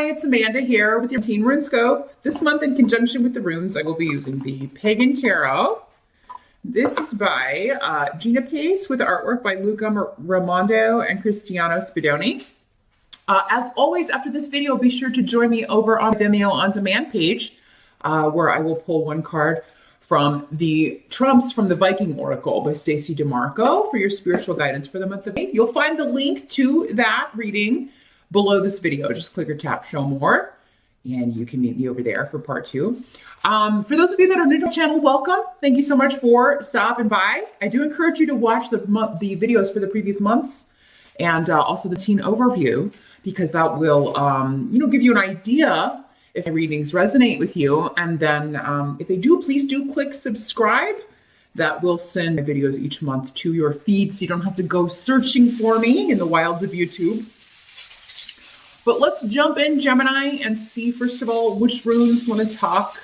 Hi, it's Amanda here with your Teen Rune Scope. This month, in conjunction with the runes, I will be using the Pagan Tarot. This is by Gina Pace with artwork by Luca Raimondo and Cristiano Spadoni. As always, after this video, be sure to join me over on Vimeo On Demand page, where I will pull one card from the Trumps from the Viking Oracle by Stacey DeMarco for your spiritual guidance for the month of May. You'll find the link to that reading below this video. Just click or tap show more and you can meet me over there for part 2. For those of you that are new to the channel, welcome. Thank you so much for stopping by. I do encourage you to watch the videos for the previous months and also the teen overview, because that will give you an idea if the readings resonate with you. And then if they do, please do click subscribe. That will send my videos each month to your feed, so you don't have to go searching for me in the wilds of YouTube. But let's jump in, Gemini, and see, first of all, which runes want to talk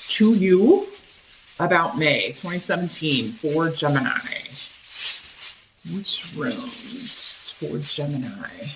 to you about May 2017 for Gemini. Which runes for Gemini?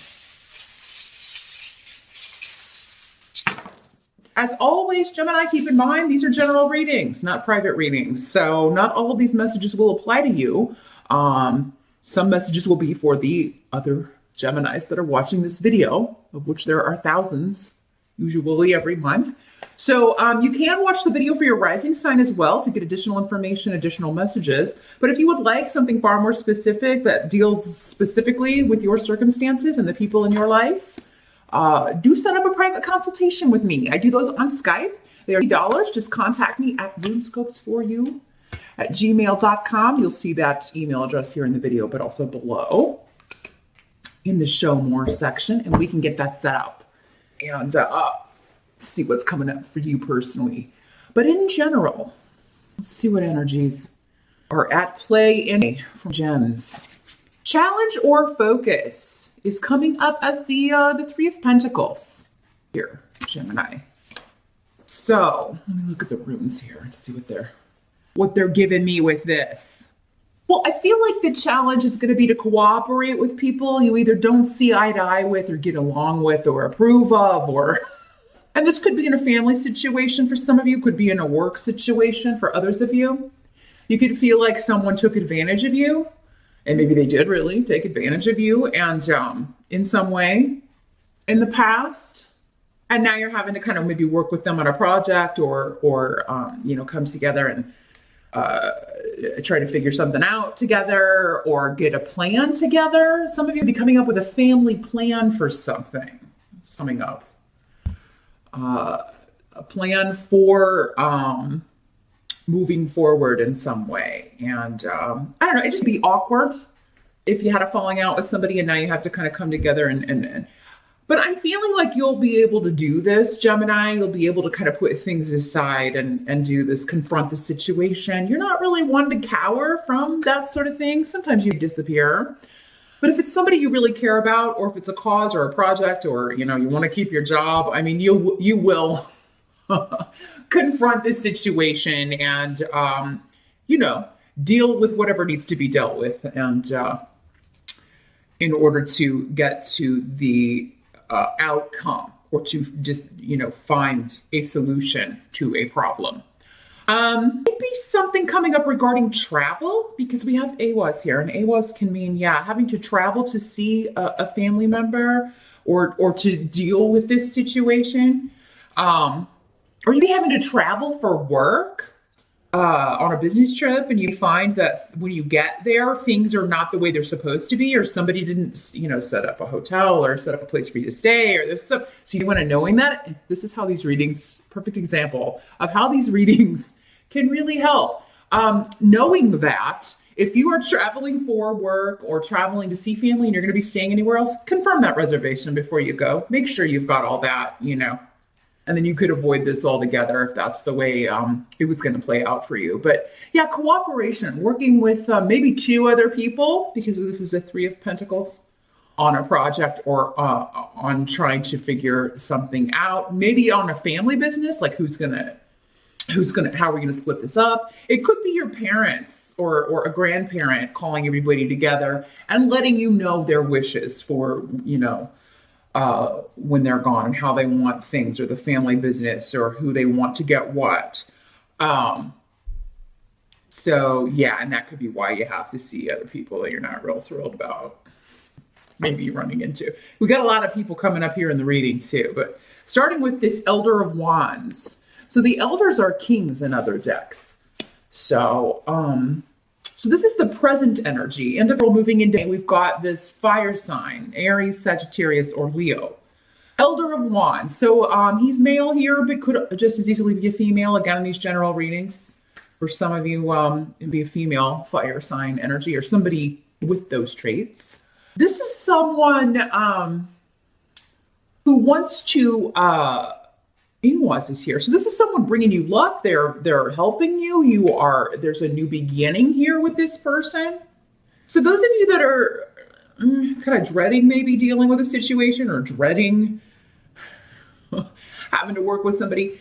As always, Gemini, keep in mind, these are general readings, not private readings. So not all of these messages will apply to you. Some messages will be for the other Geminis that are watching this video, of which there are thousands, usually every month. So you can watch the video for your rising sign as well to get additional information, additional messages. But if you would like something far more specific that deals specifically with your circumstances and the people in your life, do set up a private consultation with me. I do those on Skype. They are $80. Just contact me at runescopesforyou@gmail.com. You'll see that email address here in the video, but also below in the show more section, and we can get that set up and see what's coming up for you personally. But in general, let's see what energies are at play in from Gems. Challenge or focus is coming up as the Three of Pentacles here, Gemini. So let me look at the runes here and see what they're giving me with this. Well, I feel like the challenge is going to be to cooperate with people you either don't see eye to eye with or get along with or approve of, and this could be in a family situation for some of you, could be in a work situation for others of you. You could feel like someone took advantage of you, and maybe they did really take advantage of you and in some way in the past. And now you're having to kind of maybe work with them on a project or come together and try to figure something out together or get a plan together. Some of you will be coming up with a family plan for something. It's coming up. A plan for moving forward in some way. And I don't know, it just be awkward if you had a falling out with somebody and now you have to kind of come together but I'm feeling like you'll be able to do this, Gemini. You'll be able to kind of put things aside and do this, confront the situation. You're not really one to cower from that sort of thing. Sometimes you disappear. But if it's somebody you really care about, or if it's a cause or a project, or you want to keep your job, I mean, you will confront this situation and deal with whatever needs to be dealt with, and in order to get to the outcome, or to just find a solution to a problem. Maybe something coming up regarding travel, because we have AWAS here, and AWAS can mean having to travel to see a family member or to deal with this situation, or maybe having to travel for work on a business trip, and you find that when you get there, things are not the way they're supposed to be, or somebody didn't, set up a hotel or set up a place for you to stay, or there's some. So you want to knowing that. This is how these readings, perfect example of how these readings can really help. Knowing that if you are traveling for work or traveling to see family and you're going to be staying anywhere else, confirm that reservation before you go. Make sure you've got all that, and then you could avoid this altogether if that's the way it was going to play out for you. But yeah, cooperation, working with maybe 2 other people, because this is a 3 of Pentacles, on a project or on trying to figure something out. Maybe on a family business, like how are we going to split this up? It could be your parents or a grandparent calling everybody together and letting you know their wishes for, when they're gone, and how they want things, or the family business, or who they want to get what. So yeah, and that could be why you have to see other people that you're not real thrilled about maybe running into. We got a lot of people coming up here in the reading too, but starting with this Elder of Wands. So the elders are kings in other decks. So, so this is the present energy. And we're moving into, we've got this fire sign, Aries, Sagittarius, or Leo. Elder of Wands. So he's male here, but could just as easily be a female, again, in these general readings. For some of you, it'd be a female fire sign energy, or somebody with those traits. This is someone who wants to, Ingwas is here. So this is someone bringing you luck. They're helping you. There's a new beginning here with this person. So those of you that are kind of dreading maybe dealing with a situation, or dreading having to work with somebody,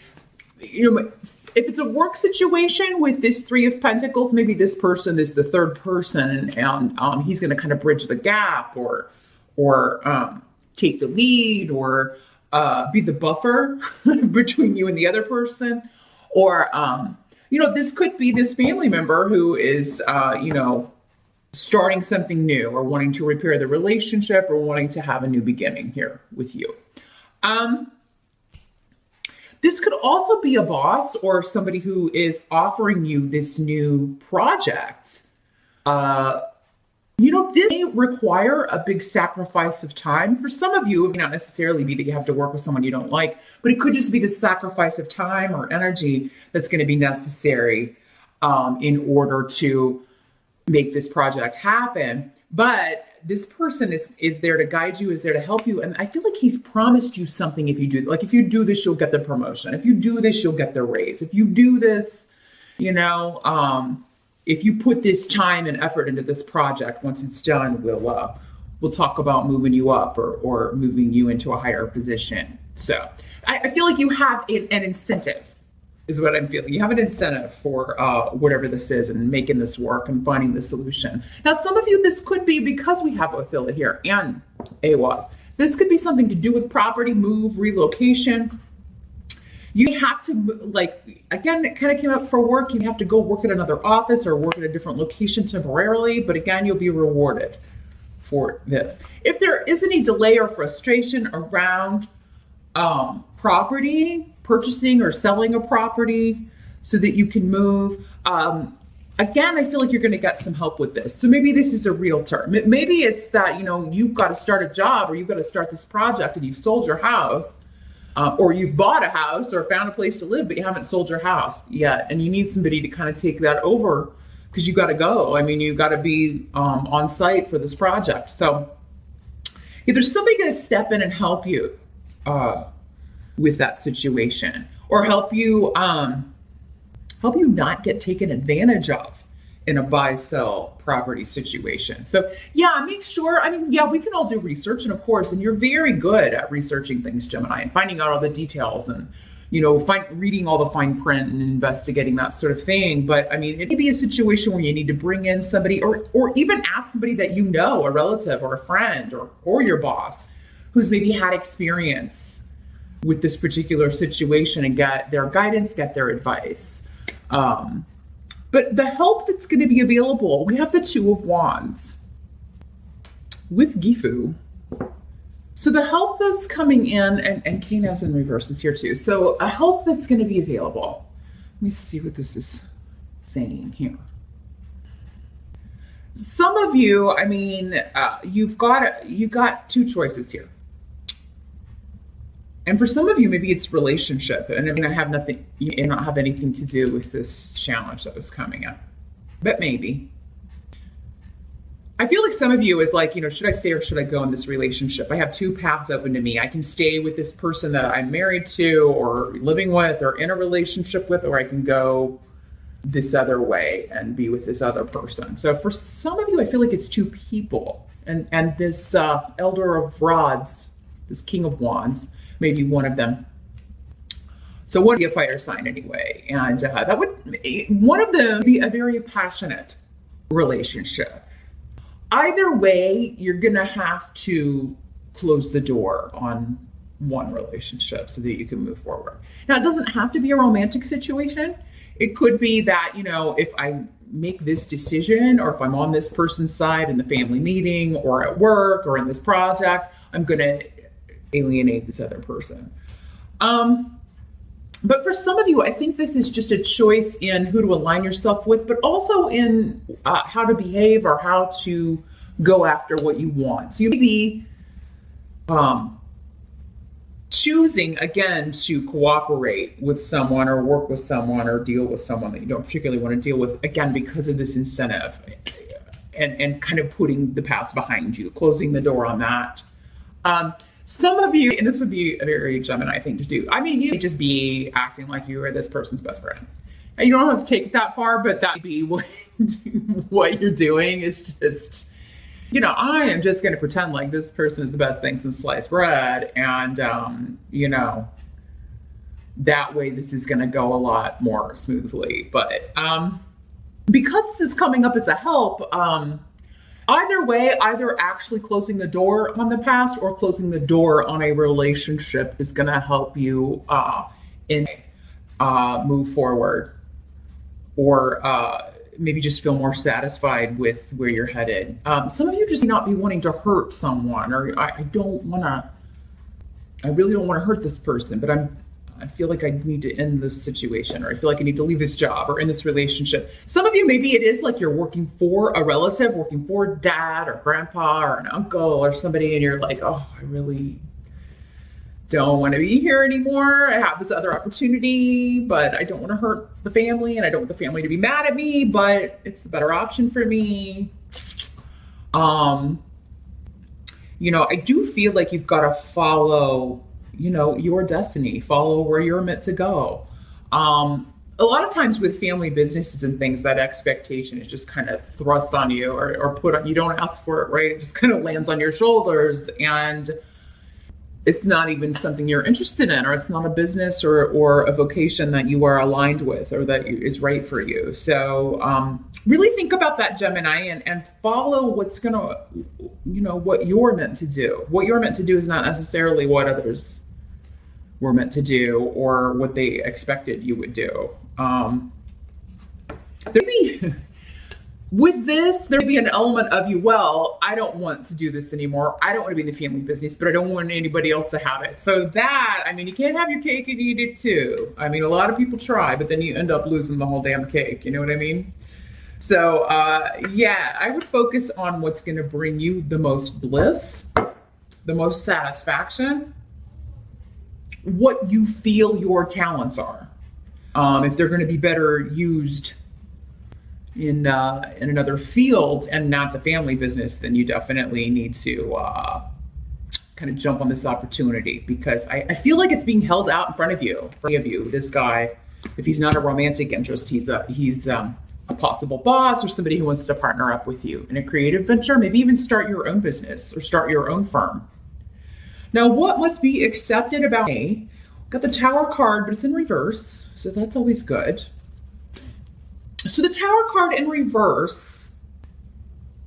if it's a work situation with this Three of Pentacles, maybe this person is the third person, and he's going to kind of bridge the gap, or take the lead, or be the buffer between you and the other person. Or, this could be this family member who is, starting something new, or wanting to repair the relationship, or wanting to have a new beginning here with you. This could also be a boss, or somebody who is offering you this new project. This may require a big sacrifice of time. For some of you, it may not necessarily be that you have to work with someone you don't like, but it could just be the sacrifice of time or energy that's going to be necessary in order to make this project happen. But this person is there to guide you, is there to help you. And I feel like he's promised you something if you do. Like, if you do this, you'll get the promotion. If you do this, you'll get the raise. If you do this, if you put this time and effort into this project, once it's done, we'll talk about moving you up, or moving you into a higher position. So I feel like you have an incentive, is what I'm feeling. You have an incentive for whatever this is, and making this work and finding the solution. Now, some of you, this could be, because we have Othila here and Awas, this could be something to do with property, move, relocation. You have to, again, it kind of came up for work. You have to go work at another office, or work at a different location temporarily, but again, you'll be rewarded for this. If there is any delay or frustration around property, purchasing or selling a property so that you can move, again, I feel like you're going to get some help with this. So maybe this is a realtor. Maybe it's that, you've got to start a job, or you've got to start this project, and you've sold your house. Or you've bought a house or found a place to live, but you haven't sold your house yet. And you need somebody to kind of take that over, because you got to go. I mean, you got to be on site for this project. So if there's somebody going to step in and help you with that situation, or help you not get taken advantage of in a buy-sell property situation. So yeah, make sure, we can all do research, and of course, and you're very good at researching things, Gemini, and finding out all the details, and, reading all the fine print and investigating that sort of thing. But it may be a situation where you need to bring in somebody, or even ask somebody that a relative or a friend, or your boss, who's maybe had experience with this particular situation, and get their guidance, get their advice. But the help that's going to be available, we have the Two of Wands with Gifu. So the help that's coming in, and Kana's in reverse is here too. So a help that's going to be available. Let me see what this is saying here. Some of you, you've got two choices here. And for some of you, maybe it's relationship. And I have nothing, not have anything to do with this challenge that was coming up, but maybe. I feel like some of you is like, should I stay or should I go in this relationship? I have two paths open to me. I can stay with this person that I'm married to, or living with, or in a relationship with, or I can go this other way and be with this other person. So for some of you, I feel like it's two people, and this Elder of Rods, this King of Wands, maybe one of them. So one would be a fire sign anyway. And that would, one of them be a very passionate relationship. Either way, you're gonna have to close the door on one relationship so that you can move forward. Now, it doesn't have to be a romantic situation. It could be that, you know, if I make this decision, or if I'm on this person's side in the family meeting or at work or in this project, I'm going to alienate this other person. But for some of you, I think this is just a choice in who to align yourself with, but also in how to behave or how to go after what you want. So you may be choosing, again, to cooperate with someone or work with someone or deal with someone that you don't particularly want to deal with, again, because of this incentive, and kind of putting the past behind you, closing the door on that. Some of you, and this would be a very Gemini thing to do, I mean, you may just be acting like you are this person's best friend. And you don't have to take it that far, but that would be what you're doing is just, you know, I am just going to pretend like this person is the best thing since sliced bread. And, you know, that way this is going to go a lot more smoothly. But because this is coming up as a help, either way, either actually closing the door on the past or closing the door on a relationship is going to help you move forward, or maybe just feel more satisfied with where you're headed. Some of you just may not be wanting to hurt someone, or I really don't want to hurt this person, but I feel like I need to end this situation, or I feel like I need to leave this job or in this relationship. Some of you, maybe it is like you're working for a relative, working for dad or grandpa or an uncle or somebody, and you're like, oh, I really don't want to be here anymore. I have this other opportunity, but I don't want to hurt the family, and I don't want the family to be mad at me, but it's a better option for me. You know, I do feel like you've got to follow, you know, your destiny, follow where you're meant to go. A lot of times with family businesses and things, that expectation is just kind of thrust on you, or put on, you don't ask for it, right? It just kind of lands on your shoulders, and it's not even something you're interested in, or it's not a business or a vocation that you are aligned with, or that is right for you. So really think about that, Gemini, and follow what's gonna, you know, what you're meant to do. What you're meant to do is not necessarily what others were meant to do or what they expected you would do. With this, there may be an element of you, well, I don't want to do this anymore. I don't want to be in the family business, but I don't want anybody else to have it. So that, I mean, you can't have your cake and eat it too. I mean, a lot of people try, but then you end up losing the whole damn cake. You know what I mean? So, yeah, I would focus on what's going to bring you the most bliss, the most satisfaction, what you feel your talents are. If they're going to be better used in another field and not the family business, then you definitely need to kind of jump on this opportunity, because I feel like it's being held out in front of you. This guy, if he's not a romantic interest, he's a possible boss or somebody who wants to partner up with you in a creative venture, maybe even start your own business or start your own firm. Now, what must be accepted about me? Got the Tower card, but it's in reverse, so that's always good. So the Tower card in reverse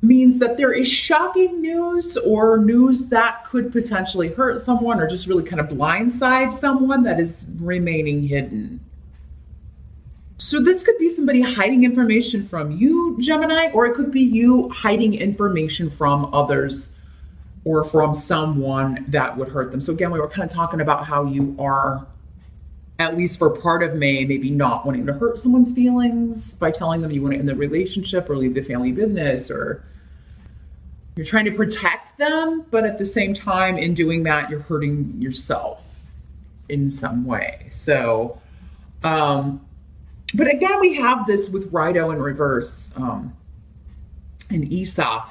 means that there is shocking news, or news that could potentially hurt someone, or just really kind of blindside someone, that is remaining hidden. So this could be somebody hiding information from you, Gemini, or it could be you hiding information from others or from someone that would hurt them. So again, we were kind of talking about how you are, at least for part of May, maybe not wanting to hurt someone's feelings by telling them you want to end the relationship or leave the family business, or you're trying to protect them, but at the same time, in doing that, you're hurting yourself in some way. So, but again, we have this with Rido in reverse, and Esau.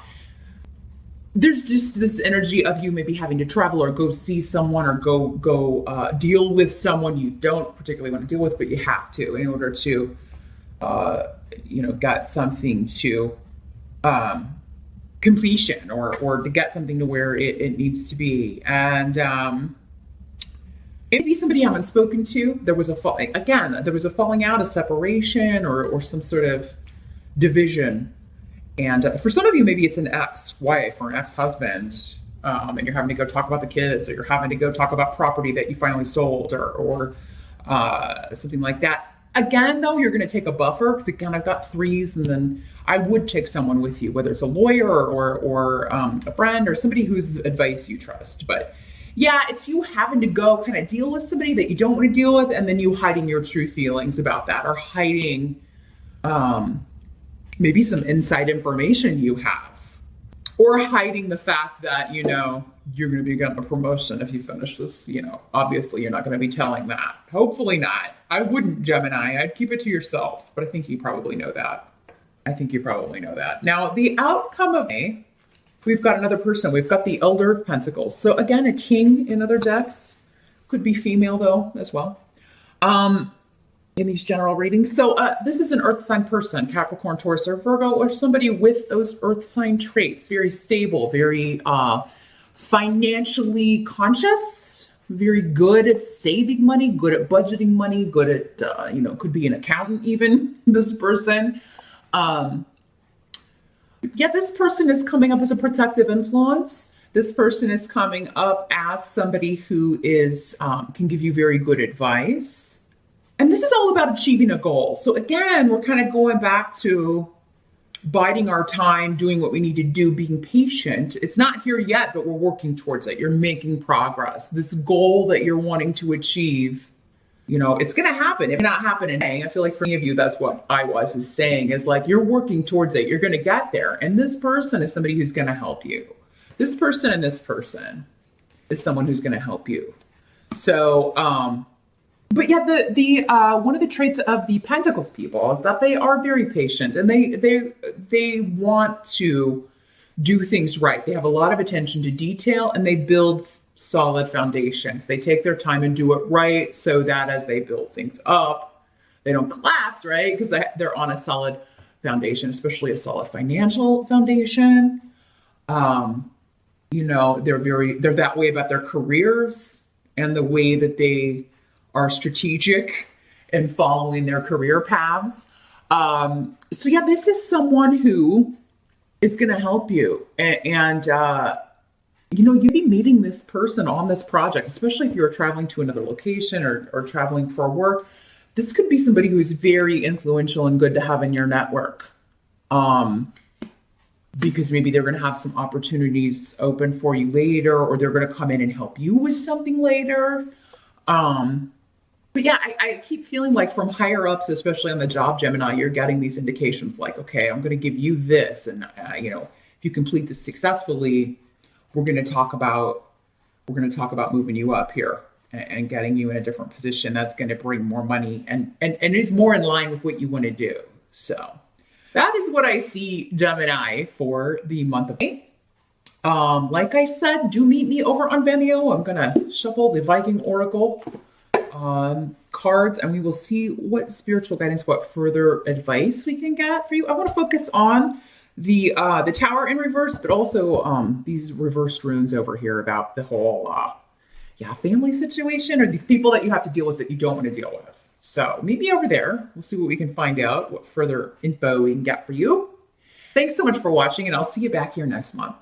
There's just this energy of you maybe having to travel or go see someone or go deal with someone you don't particularly want to deal with, but you have to in order to, get something to completion, or to get something to where it needs to be. And maybe somebody you haven't spoken to, there was a falling out, a separation, or some sort of division. And for some of you, maybe it's an ex-wife or an ex-husband and you're having to go talk about the kids, or you're having to go talk about property that you finally sold, or something like that. Again, though, you're going to take a buffer because, again, I've got threes, and then I would take someone with you, whether it's a lawyer or a friend or somebody whose advice you trust. But yeah, it's you having to go kind of deal with somebody that you don't want to deal with, and then you hiding your true feelings about that, or hiding maybe some inside information you have, or hiding the fact that, you know, you're going to be getting a promotion if you finish this. You know, obviously you're not going to be telling that. Hopefully not. I wouldn't, Gemini. I'd keep it to yourself, but I think you probably know that. Now, the outcome of May, we've got another person. We've got the Elder of Pentacles. So again, a king in other decks. Could be female though as well. In these general readings. So this is an earth sign person, Capricorn, Taurus, or Virgo, or somebody with those earth sign traits. Very stable, very financially conscious, very good at saving money, good at budgeting money, good at, you know, could be an accountant even, this person. Yeah, this person is coming up as a protective influence. This person is coming up as somebody who is can give you very good advice. And this is all about achieving a goal. So again, we're kind of going back to biding our time, doing what we need to do, being patient. It's not here yet, but we're working towards it. You're making progress. This goal that you're wanting to achieve, you know, it's going to happen. It may not happen in May. I feel like for many of you, that's what I is saying, is like, you're working towards it. You're going to get there. And this person is somebody who's going to help you. This person and this person is someone who's going to help you. So, but yeah, the one of the traits of the Pentacles people is that they are very patient, and they want to do things right. They have a lot of attention to detail, and they build solid foundations. They take their time and do it right, so that as they build things up, they don't collapse, right? Because they're on a solid foundation, especially a solid financial foundation. You know, they're that way about their careers and the way that they are strategic in following their career paths. So yeah, this is someone who is going to help you. And you know, you'd be meeting this person on this project, especially if you're traveling to another location or traveling for work. This could be somebody who's very influential and good to have in your network. Because maybe they're going to have some opportunities open for you later, or they're going to come in and help you with something later. But yeah, I keep feeling like from higher ups, especially on the job, Gemini, you're getting these indications like, okay, I'm going to give you this. And, you know, if you complete this successfully, we're going to talk about moving you up here and getting you in a different position. That's going to bring more money and is more in line with what you want to do. So that is what I see, Gemini, for the month of May. Like I said, do meet me over on Vimeo. I'm going to shuffle the Viking Oracle cards, and we will see what spiritual guidance, what further advice we can get for you. I want to focus on the Tower in reverse, but also these reversed runes over here about the whole family situation, or these people that you have to deal with that you don't want to deal with. So meet me over there. We'll see what we can find out, what further info we can get for you. Thanks so much for watching, and I'll see you back here next month.